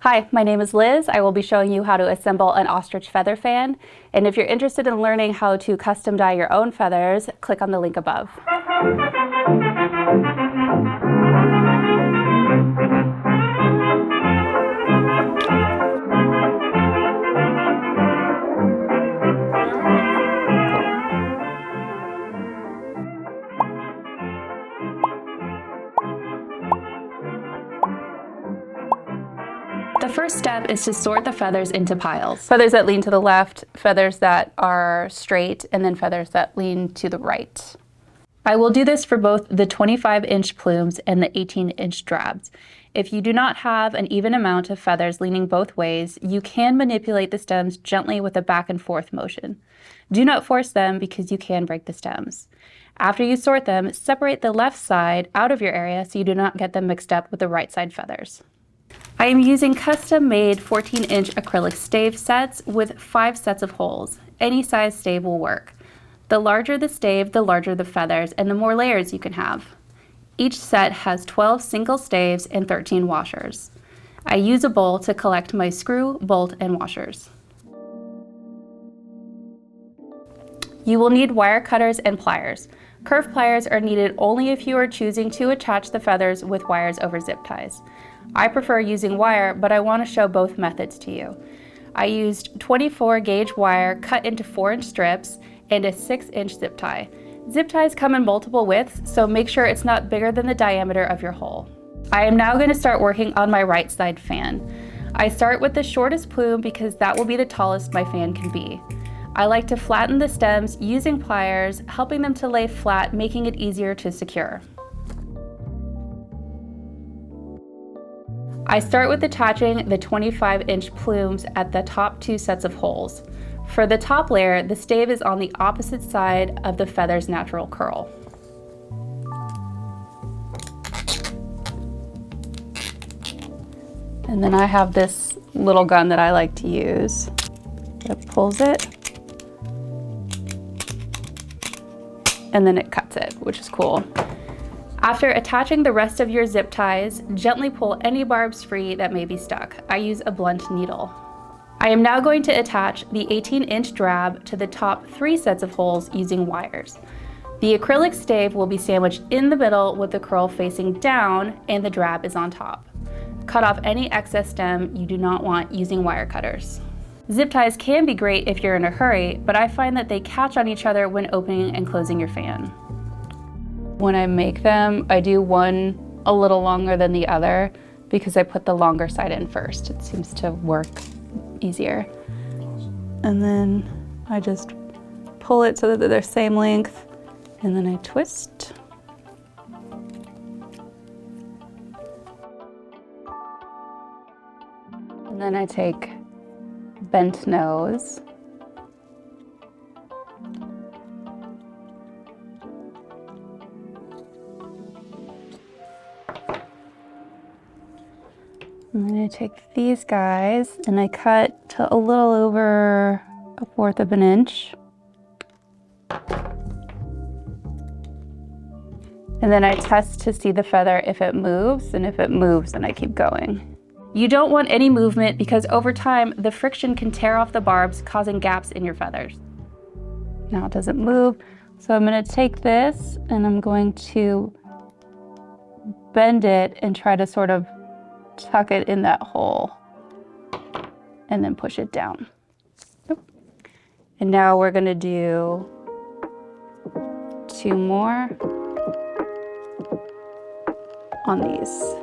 Hi, my name is Liz. I will be showing you how to assemble an ostrich feather fan. And if you're interested in learning how to custom dye your own feathers, click on the link above. The first step is to sort the feathers into piles. Feathers that lean to the left, feathers that are straight, and then feathers that lean to the right. I will do this for both the 25-inch plumes and the 18-inch drabs. If you do not have an even amount of feathers leaning both ways, you can manipulate the stems gently with a back and forth motion. Do not force them because you can break the stems. After you sort them, separate the left side out of your area so you do not get them mixed up with the right side feathers. I am using custom-made 14-inch acrylic stave sets with 5 sets of holes. Any size stave will work. The larger the stave, the larger the feathers, and the more layers you can have. Each set has 12 single staves and 13 washers. I use a bowl to collect my screw, bolt, and washers. You will need wire cutters and pliers. Curved pliers are needed only if you are choosing to attach the feathers with wires over zip ties. I prefer using wire, but I want to show both methods to you. I used 24 gauge wire cut into 4-inch strips and a 6-inch zip tie. Zip ties come in multiple widths, so make sure it's not bigger than the diameter of your hole. I am now going to start working on my right side fan. I start with the shortest plume because that will be the tallest my fan can be. I like to flatten the stems using pliers, helping them to lay flat, making it easier to secure. I start with attaching the 25-inch plumes at the top 2 sets of holes. For the top layer, the stave is on the opposite side of the feather's natural curl. And then I have this little gun that I like to use. It pulls it, and then it cuts it, which is cool. After attaching the rest of your zip ties, gently pull any barbs free that may be stuck. I use a blunt needle. I am now going to attach the 18-inch drab to the top 3 sets of holes using wires. The acrylic stave will be sandwiched in the middle with the curl facing down and the drab is on top. Cut off any excess stem you do not want using wire cutters. Zip ties can be great if you're in a hurry, but I find that they catch on each other when opening and closing your fan. When I make them, I do one a little longer than the other because I put the longer side in first. It seems to work easier. And then I just pull it so that they're the same length, and then I twist. And then I take bent nose. And then I take these guys and I cut to a little over 1/4 of an inch. And then I test to see the feather if it moves, and if it moves, then I keep going. You don't want any movement because over time, the friction can tear off the barbs, causing gaps in your feathers. Now it doesn't move, so I'm gonna take this and I'm going to bend it and try to sort of tuck it in that hole and then push it down. And now we're gonna do 2 more on these.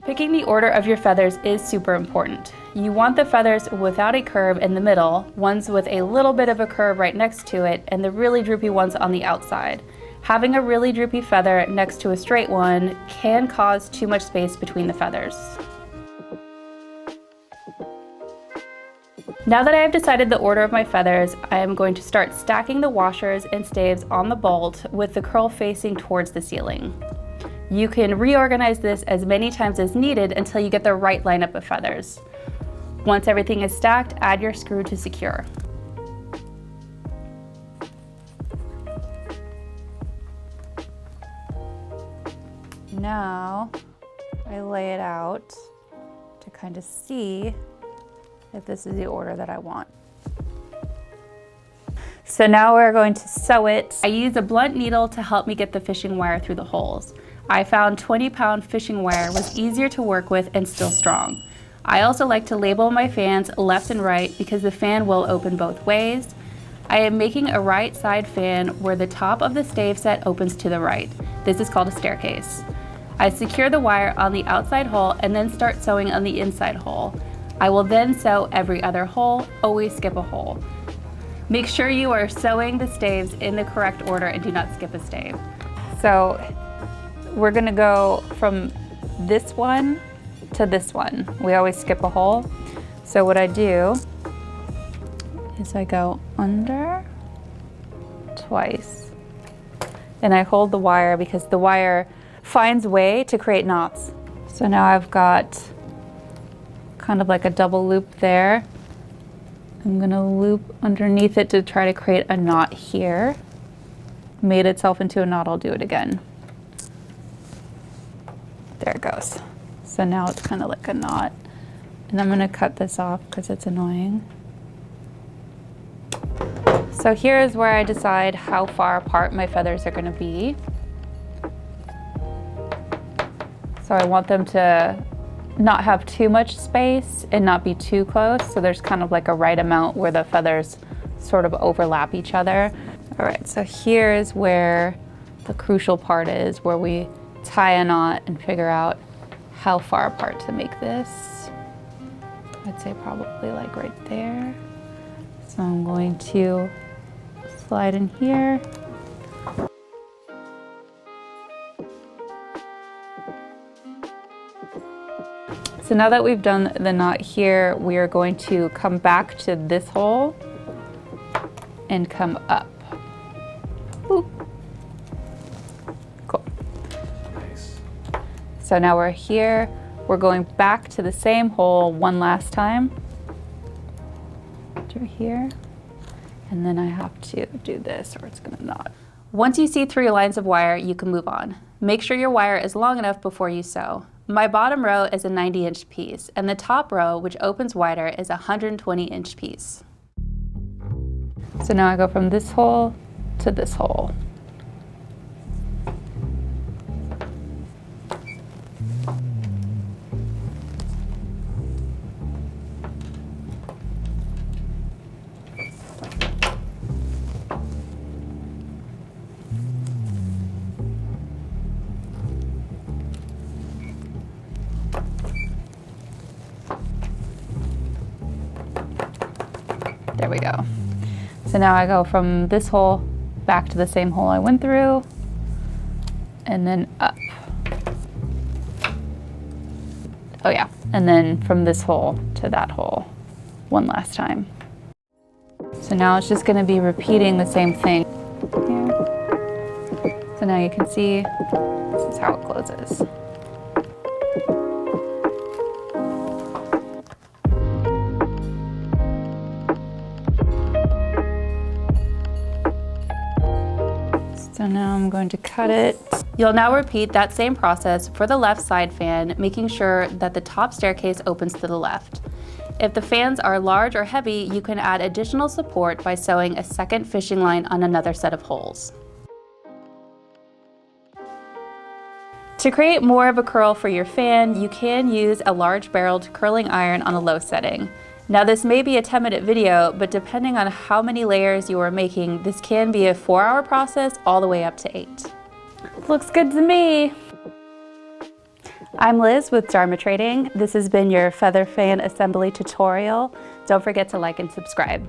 Picking the order of your feathers is super important. You want the feathers without a curve in the middle, ones with a little bit of a curve right next to it, and the really droopy ones on the outside. Having a really droopy feather next to a straight one can cause too much space between the feathers. Now that I have decided the order of my feathers, I am going to start stacking the washers and staves on the bolt with the curl facing towards the ceiling. You can reorganize this as many times as needed until you get the right lineup of feathers. Once everything is stacked, add your screw to secure. Now I lay it out to kind of see if this is the order that I want. So now we're going to sew it. I use a blunt needle to help me get the fishing wire through the holes. I found 20-pound fishing wire was easier to work with and still strong. I also like to label my fans left and right because the fan will open both ways. I am making a right side fan where the top of the stave set opens to the right. This is called a staircase. I secure the wire on the outside hole and then start sewing on the inside hole. I will then sew every other hole, always skip a hole. Make sure you are sewing the staves in the correct order and do not skip a stave. So we're gonna go from this one to this one. We always skip a hole. So what I do is I go under twice and I hold the wire because the wire finds way to create knots. So now I've got kind of like a double loop there. I'm gonna loop underneath it to try to create a knot here. Made itself into a knot, I'll do it again. There it goes. So now it's kind of like a knot. And I'm gonna cut this off because it's annoying. So here is where I decide how far apart my feathers are gonna be. So I want them to not have too much space and not be too close. So there's kind of like a right amount where the feathers sort of overlap each other. All right, so here is where the crucial part is, where we tie a knot and figure out how far apart to make this. I'd say probably like right there. So I'm going to slide in here. So now that we've done the knot here, we are going to come back to this hole and come up. Boop. Cool. Nice. So now we're here. We're going back to the same hole one last time. Through here. And then I have to do this or it's gonna knot. Once you see through your lines of wire, you can move on. Make sure your wire is long enough before you sew. My bottom row is a 90-inch piece, and the top row, which opens wider, is a 120-inch piece. So now I go from this hole to this hole. There we go. So now I go from this hole back to the same hole I went through and then up. Oh yeah, and then from this hole to that hole one last time. So now it's just gonna be repeating the same thing here. So now you can see this is how it closes. So now I'm going to cut it. You'll now repeat that same process for the left side fan, making sure that the top staircase opens to the left. If the fans are large or heavy, you can add additional support by sewing a second fishing line on another set of holes. To create more of a curl for your fan, you can use a large barreled curling iron on a low setting. Now this may be a 10-minute video, but depending on how many layers you are making, this can be a 4-hour process all the way up to 8. Looks good to me. I'm Liz with Dharma Trading. This has been your feather fan assembly tutorial. Don't forget to like and subscribe.